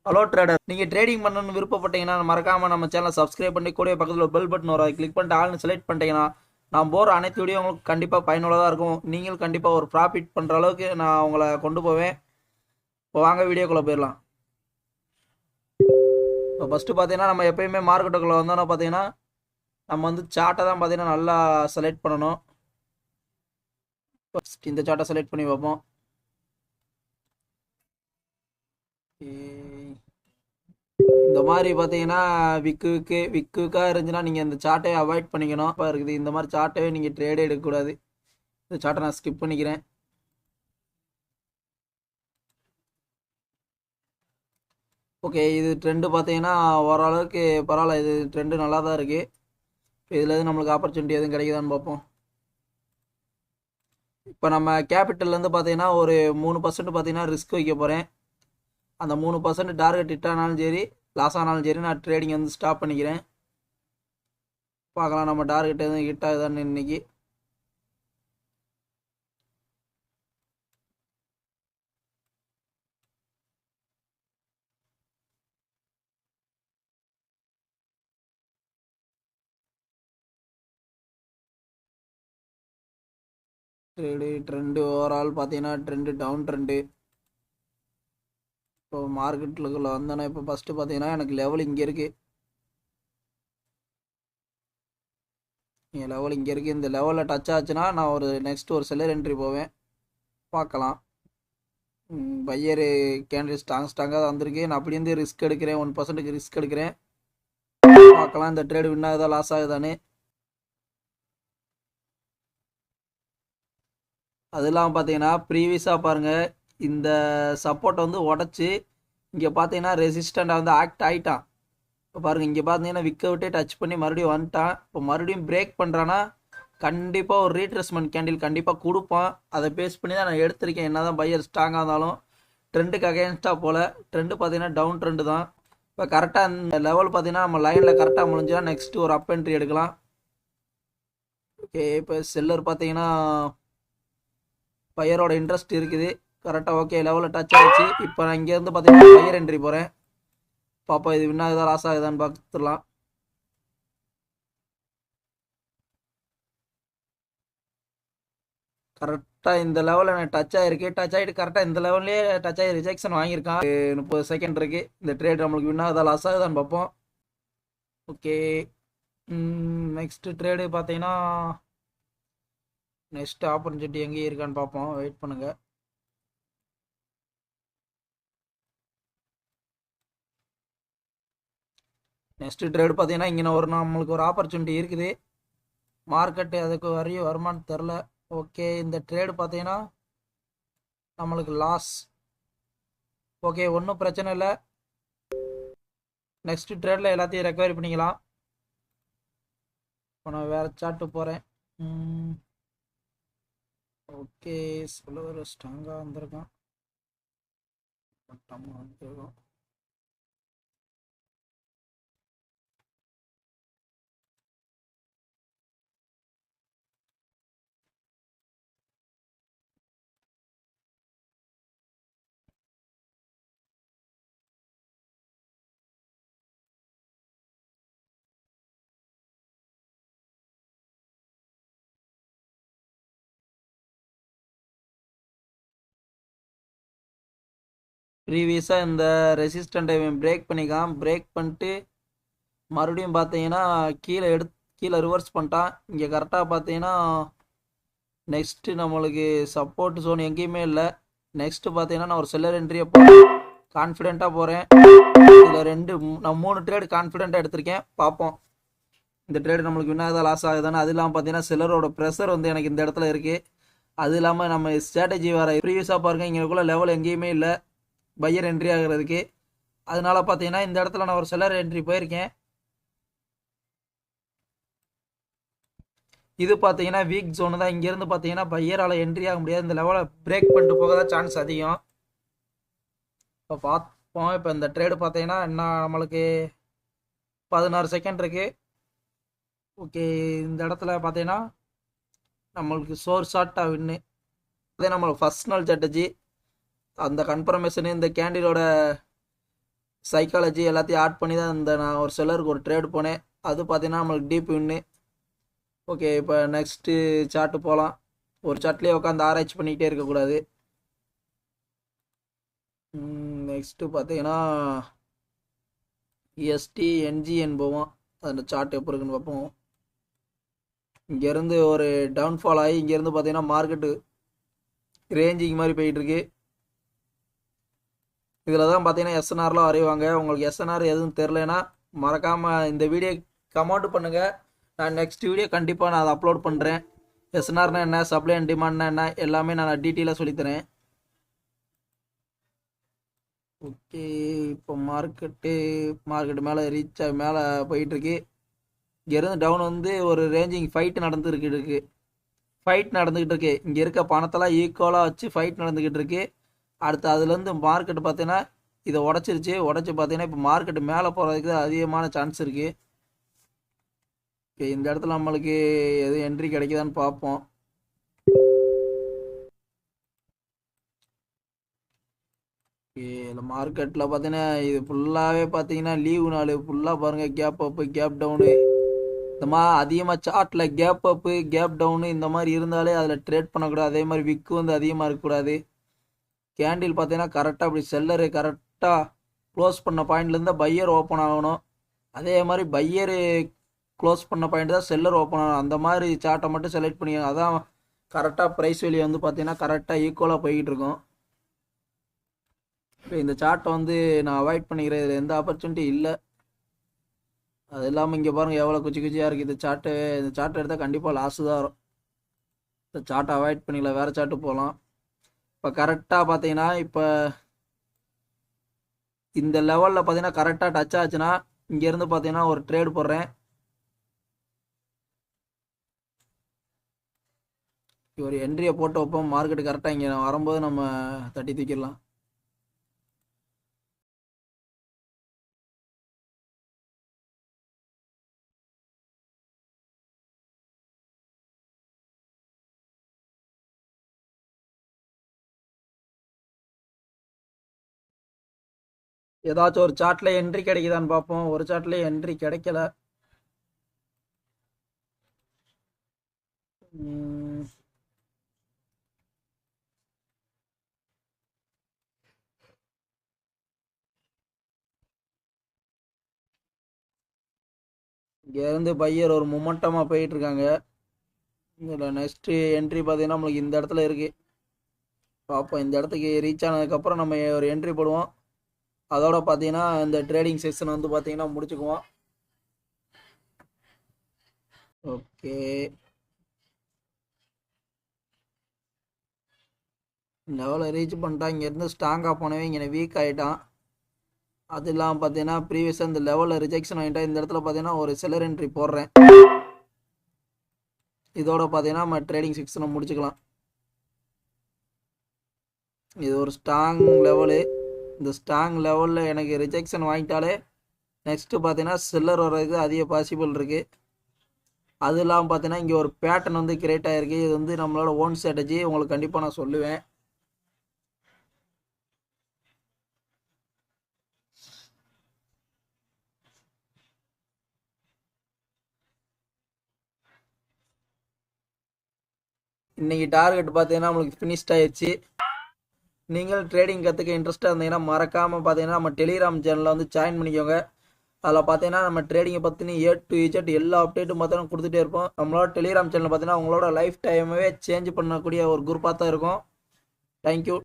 Hello trader, நீங்கள் trading பண்ணணும்னு விருப்பப்பட்டீங்கன்னா மறக்காமல் நம்ம சேனலை சப்ஸ்கிரைப் பண்ணி கூட பக்கத்தில் பெல் பட்டன் வரும், அதை கிளிக் பண்ணிட்டு ஆள்னு செலக்ட் பண்ணிட்டீங்கன்னா நான் போகிற அனைத்து வீடியோ உங்களுக்கு கண்டிப்பாக பயனுள்ளதாக இருக்கும். நீங்களும் கண்டிப்பாக ஒரு ப்ராஃபிட் பண்ணுற அளவுக்கு நான் உங்களை கொண்டு போவேன். இப்போ வாங்க வீடியோக்குள்ளே போயிடலாம். இப்போ ஃபஸ்ட்டு பார்த்தீங்கன்னா நம்ம எப்பயுமே மார்க்கெட்டுக்குள்ளே வந்தோன்னா பார்த்தீங்கன்னா நம்ம வந்து சார்ட்டை தான் பார்த்தீங்கன்னா நல்லா செலக்ட் பண்ணணும். ஃபஸ்ட் இந்த சார்ட்டை செலக்ட் பண்ணி வைப்போம். இந்த மாதிரி பார்த்தீங்கன்னா விக்குக்காக இருந்துச்சுன்னா நீங்கள் இந்த சார்ட்டை அவாய்ட் பண்ணிக்கணும். இப்போ இருக்குது இந்த மாதிரி சார்ட்டே நீங்கள் ட்ரேடே எடுக்கக்கூடாது. இந்த சார்ட்டை நான் ஸ்கிப் பண்ணிக்கிறேன். ஓகே, இது ட்ரெண்டு பார்த்தீங்கன்னா ஓரளவுக்கு பரவாயில்ல. இது ட்ரெண்டு நல்லா தான் இருக்குது. இதில் எதுவும் நம்மளுக்கு ஆப்பர்ச்சுனிட்டி எதுவும் கிடைக்குதான்னு பார்ப்போம். இப்போ நம்ம கேபிட்டல்லேருந்து பார்த்தீங்கன்னா ஒரு 3% பார்த்தீங்கன்னா ரிஸ்க் வைக்க போகிறேன். அந்த 3% டார்கெட் ஹிட் ஆனாலும் சரி லாஸ் ஆனாலும் சரி நான் ட்ரேடிங் வந்து ஸ்டாப் பண்ணிக்கிறேன். பார்க்கலாம் நம்ம டார்கெட் எதுவும் ஹிட் ஆகுதான்னு இன்னைக்கு. ட்ரெண்டு ஓவரால் பார்த்தீங்கன்னா ட்ரெண்டு டவுன் ட்ரெண்டு. இப்போ மார்க்கெட்டுக்குள்ளே வந்தோன்னா இப்போ ஃபஸ்ட்டு பார்த்தீங்கன்னா எனக்கு லெவல் இங்கே இருக்குது. லெவல் இங்கே இருக்குது. இந்த லெவலில் டச் ஆச்சுன்னா நான் ஒரு நெக்ஸ்ட் ஒரு செல்லர் என்ட்ரி போவேன். பார்க்கலாம். பையரு கேண்டில் ஸ்ட்ராங்காக தான் வந்திருக்கு. நான் அப்படி வந்து ரிஸ்க் எடுக்கிறேன். 1% ரிஸ்க் எடுக்கிறேன். பார்க்கலாம் இந்த ட்ரேடு வின் ஆகுதா லாஸ் ஆகுதான்னு. அதெல்லாம் பார்த்தீங்கன்னா ப்ரீவியஸாக பாருங்கள், இந்த சப்போர்ட்டை வந்து உடச்சி இங்கே பார்த்தீங்கன்னா ரெசிஸ்டண்ட்டாக வந்து ஆக்ட் ஆகிட்டான். இப்போ பாருங்கள், இங்கே பார்த்தீங்கன்னா விற்க விட்டே டச் பண்ணி மறுபடியும் வந்துட்டான். இப்போ மறுபடியும் பிரேக் பண்ணுறான்னா கண்டிப்பாக ஒரு ரீட்ரேஸ்மெண்ட் கேண்டில் கண்டிப்பாக கொடுப்பான். அதை பேஸ் பண்ணி தான் நான் எடுத்திருக்கேன். என்ன தான் பையர் ஸ்ட்ராங்காக இருந்தாலும் ட்ரெண்டுக்கு அகேன்ஸ்டாக போல். ட்ரெண்டு பார்த்தீங்கன்னா டவுன் ட்ரெண்டு தான். இப்போ கரெக்டாக இந்த லெவல் பார்த்தீங்கன்னா நம்ம லைனில் கரெக்டாக முடிஞ்சுன்னா நெக்ஸ்ட்டு ஒரு அப் என்ட்ரி எடுக்கலாம். ஓகே, இப்போ செல்லர் பார்த்தீங்கன்னா பையரோட இன்ட்ரெஸ்ட் இருக்குது. கரெக்டாக ஓகே லெவலில் டச் ஆகிடுச்சு. இப்போ நான் இங்கேருந்து பார்த்தீங்கன்னா பையர் என்ட்ரி போகிறேன். பாப்பா இது வின் ஆகுதா லாஸ் ஆகுதான்னு பார்த்துடலாம். கரெக்டாக இந்த லெவலில் எனக்கு டச் ஆகிருக்கு. டச் ஆகிட்டு கரெக்டாக இந்த லெவல்லே டச் ஆகி ரிஜெக்ஷன் வாங்கியிருக்கான். 30 செகண்ட் இருக்குது. இந்த ட்ரேட் நம்மளுக்கு வின் ஆகுதா லாஸ் ஆகுதான்னு பார்ப்போம். ஓகே, நெக்ஸ்ட்டு ட்ரேடு பார்த்தீங்கன்னா நெக்ஸ்ட் ஆப்பர்ச்சுனிட்டி எங்கேயும் இருக்கான்னு பார்ப்போம். வெயிட் பண்ணுங்கள். நெக்ஸ்ட்டு ட்ரேடு பார்த்தீங்கன்னா இங்கே நம்மளுக்கு ஒரு ஆப்பர்ச்சுனிட்டி இருக்குது. மார்க்கெட்டு அதுக்கு வரையும் வருமானு தெரில. ஓகே, இந்த ட்ரேடு பார்த்தீங்கன்னா நம்மளுக்கு லாஸ். ஓகே, ஒன்றும் பிரச்சனை இல்லை. நெக்ஸ்ட்டு ட்ரேடில் எல்லாத்தையும் ரெக்கவரி பண்ணிக்கலாம். இப்போ நான் வேறு சார்ட்டு போகிறேன். ஓகே, சில்வர் ஸ்ட்ராங்காக வந்திருக்கான். வந்துருக்கோம். ப்ரீவியஸாக இந்த ரெசிஸ்டண்ட்டை பிரேக் பண்ணிக்கான். பிரேக் பண்ணிட்டு மறுபடியும் பார்த்தீங்கன்னா கீழே ரிவர்ஸ் பண்ணிட்டான். இங்கே கரெக்டாக பார்த்தீங்கன்னா நெக்ஸ்ட்டு நம்மளுக்கு சப்போர்ட் ஜோன் எங்கேயுமே இல்லை. நெக்ஸ்ட்டு பார்த்தீங்கன்னா நான் ஒரு செல்லர் என்ட்ரியை கான்ஃபிடெண்ட்டாக போகிறேன். இதில் நான் 3 ட்ரேடு கான்ஃபிடெண்ட்டாக எடுத்திருக்கேன். பார்ப்போம் இந்த ட்ரேடு நம்மளுக்கு வின் ஆகுதா லாஸ் ஆகுதானே. அது இல்லாமல் பார்த்தீங்கன்னா செல்லரோட ப்ரெஷர் வந்து எனக்கு இந்த இடத்துல இருக்குது. அது இல்லாமல் நம்ம ஸ்ட்ராட்டஜி வேறு ப்ரீவியஸாக பாருங்கள், இங்கேக்குள்ள லெவல் எங்கேயுமே இல்லை பையர் என்ட்ரி ஆகிறதுக்கு. அதனால பார்த்தீங்கன்னா இந்த இடத்துல நான் ஒரு செல்லர் என்ட்ரி போயிருக்கேன். இது பார்த்தீங்கன்னா வீக் ஜோனு தான். இங்கேருந்து பார்த்தீங்கன்னா பையரால் என்ட்ரி ஆக முடியாது. இந்த லெவலை பிரேக் பண்ணிட்டு போக தான் சான்ஸ் அதிகம். இப்போ பார்ப்போம். இப்போ இந்த ட்ரேடு பார்த்தீங்கன்னா என்ன நம்மளுக்கு 16 செகண்ட் இருக்குது. ஓகே, இந்த இடத்துல பார்த்தீங்கன்னா நம்மளுக்கு சோர் ஷார்ட்டாக வின்னு. அதே நம்மளுக்கு ஃபர்ஸ்ட் நாள் ஸ்ட்ராட்டஜி அந்த கன்ஃபர்மேஷனு இந்த கேண்டிலோட சைக்காலஜி எல்லாத்தையும் ஆட் பண்ணி தான் இந்த நான் ஒரு செல்லருக்கு ஒரு ட்ரேட் போனேன். அது பார்த்தீங்கன்னா நம்மளுக்கு டீப் வின்னு. ஓகே, இப்போ நெக்ஸ்ட்டு சார்ட்டு போகலாம். ஒரு சார்ட்லேயே உட்காந்து ஆராய்ச்சி பண்ணிக்கிட்டே இருக்கக்கூடாது. நெக்ஸ்ட்டு பார்த்தீங்கன்னா எஸ்டி என்ஜிஎன் போவோம். அந்த சார்ட் எப்போ இருக்குன்னு பார்ப்போம். இங்கேருந்து ஒரு டவுன்ஃபால் ஆகி இங்கேருந்து பார்த்தீங்கன்னா மார்க்கெட்டு ரேஞ்சிங் மாதிரி போயிட்டுருக்கு. இதில் தான் பார்த்தீங்கன்னா எஸ்என்ஆர்லாம் வரைவாங்க. உங்களுக்கு எஸ்என்ஆர் எதுவும் தெரிலனா மறக்காமல் இந்த வீடியோ கமெண்ட் பண்ணுங்கள். நான் நெக்ஸ்ட் வீடியோ கண்டிப்பாக நான் அதை அப்லோட் பண்ணுறேன். எஸ்என்ஆர்னா என்ன, சப்ளை அண்ட் டிமாண்ட்னா என்ன, எல்லாமே நான் டீட்டெயிலாக சொல்லித்தரேன். ஓகே, இப்போ மார்க்கெட்டு மேலே ரீச் மேலே போயிட்டுருக்கு. இங்கேருந்து டவுன் வந்து ஒரு ரேஞ்சிங் ஃபைட் நடந்துக்கிட்டு இருக்கு. இங்கே இருக்க பணத்தெல்லாம் ஈக்குவலாக வச்சு ஃபைட் நடந்துக்கிட்டு இருக்கு. அடுத்து அதுலேருந்து மார்க்கெட்டு பார்த்தீங்கன்னா இதை உடச்சி பார்த்தீங்கன்னா இப்போ மார்க்கெட்டு மேலே போகிறதுக்கு அதிகமான சான்ஸ் இருக்குது. ஓகே, இந்த இடத்துல நம்மளுக்கு எதுவும் என்ட்ரி கிடைக்குதான்னு பார்ப்போம். இல்லை மார்க்கெட்டில் பார்த்தீங்கன்னா இது ஃபுல்லாகவே பார்த்தீங்கன்னா லீவு நாள் ஃபுல்லாக பாருங்கள், கேப் அப்பு கேப் டவுனு. இந்த மாதிரி அதிகமாக சார்ட்டில் கேப் அப்பு கேப் டவுனு இந்த மாதிரி இருந்தாலே அதில் ட்ரேட் பண்ணக்கூடாது. அதே மாதிரி விக்கு வந்து அதிகமாக இருக்கக்கூடாது. கேண்டில் பார்த்தீங்கன்னா கரெக்டாக அப்படி செல்லரு கரெக்டாக க்ளோஸ் பண்ண பாயிண்ட்லேருந்து பையர் ஓப்பன் ஆகணும். அதே மாதிரி பையரு க்ளோஸ் பண்ண பாயிண்ட் தான் செல்லர் ஓப்பன் ஆகணும். அந்த மாதிரி சார்ட்டை மட்டும் செலக்ட் பண்ணிக்கோங்க. அதான் கரெக்டாக ப்ரைஸ் வெளியே வந்து பார்த்தீங்கன்னா கரெக்டாக ஈக்குவலாக போய்கிட்டு இருக்கும். இப்போ இந்த சார்ட்டை வந்து நான் அவாய்ட் பண்ணிக்கிறேன். இதில் எந்த ஆப்பர்ச்சுனிட்டி இல்லை. அது இல்லாமல் இங்கே பாருங்கள் எவ்வளோ குச்சியாக இருக்குது இந்த சார்ட்டை எடுத்தால் கண்டிப்பாக லாஸு தான் வரும். இந்த சார்ட்டை அவாய்ட் பண்ணிக்கலாம், வேறு சார்ட்டு போகலாம். இப்போ கரெக்டாக பார்த்தீங்கன்னா இப்போ இந்த லெவலில் பார்த்தீங்கன்னா கரெக்டாக டச் ஆச்சுன்னா இங்கேருந்து பார்த்தீங்கன்னா ஒரு ட்ரேட் போடுறேன். ஒரு என்ட்ரியை போட்டு வைப்போம். மார்க்கெட்டு கரெக்டாக இங்கே வரும்போது நம்ம தட்டி தூக்கிடலாம். ஏதாச்சும் ஒரு சார்ட்ல என்ட்ரி கிடைக்குதான்னு பார்ப்போம். ஒரு சார்ட்ல என்ட்ரி கிடைக்கல. இங்கேருந்து பையர் ஒரு மொமெண்டமாக போயிட்டு இருக்காங்க. இதில் நெக்ஸ்ட்டு என்ட்ரி பார்த்தீங்கன்னா நம்மளுக்கு இந்த இடத்துல இருக்குது. பார்ப்போம், இந்த இடத்துக்கு ரீச் ஆனதுக்கப்புறம் நம்ம ஒரு என்ட்ரி போடுவோம். அதோட பார்த்தீங்கன்னா இந்த ட்ரேடிங் செக்ஷன் வந்து பார்த்தீங்கன்னா முடிச்சுக்குவோம். ஓகே, லெவலில் ரீச் பண்ணிட்டான். இங்கேருந்து ஸ்ட்ராங்காக போனவே இங்கே வீக் ஆகிட்டான். அது இல்லாமல் பார்த்தீங்கன்னா ப்ரீவியஸாக இந்த லெவலில் ரிஜெக்ஷன் ஆகிட்டா இந்த இடத்துல பார்த்தீங்கன்னா ஒரு செல்லர் என்ட்ரி போடுறேன். இதோட பார்த்தீங்கன்னா நம்ம ட்ரேடிங் செக்ஷனை முடிச்சுக்கலாம். இது ஒரு ஸ்ட்ராங் லெவலு. இந்த ஸ்ட்ராங் லெவலில் எனக்கு ரிஜெக்ஷன் வாங்கிட்டாலே நெக்ஸ்ட்டு பார்த்தீங்கன்னா செல்லர் வர்றதுக்கு அதிக பாசிபிள் இருக்குது. அது இல்லாமல் பார்த்தீங்கன்னா இங்கே ஒரு பேட்டர்ன் வந்து கிரியேட் ஆகிருக்கு. இது வந்து நம்மளோட ஓன் ஸ்ட்ராட்டஜி, உங்களுக்கு கண்டிப்பாக நான் சொல்லுவேன். இன்றைக்கி டார்கெட் பார்த்தீங்கன்னா நம்மளுக்கு ஃபினிஷ்ட் ஆயிடுச்சு. நீங்கள் ட்ரேடிங் கற்றுக்க இன்ட்ரெஸ்ட்டாக இருந்தீங்கன்னா மறக்காமல் பார்த்தீங்கன்னா நம்ம டெலிகிராம் சேனலில் வந்து ஜாயின் பண்ணிக்கோங்க. அதில் பார்த்தீங்கன்னா நம்ம ட்ரேடிங்கை பற்றின A to Z எல்லா அப்டேட்டும் பார்த்தீங்கன்னா கொடுத்துட்டே இருப்போம். நம்மளோட டெலிகிராம் சேனல் பார்த்தீங்கன்னா உங்களோட லைஃப் டைமே சேஞ்ச் பண்ணக்கூடிய ஒரு குரூப்பாக தான் இருக்கும். தேங்க்யூ.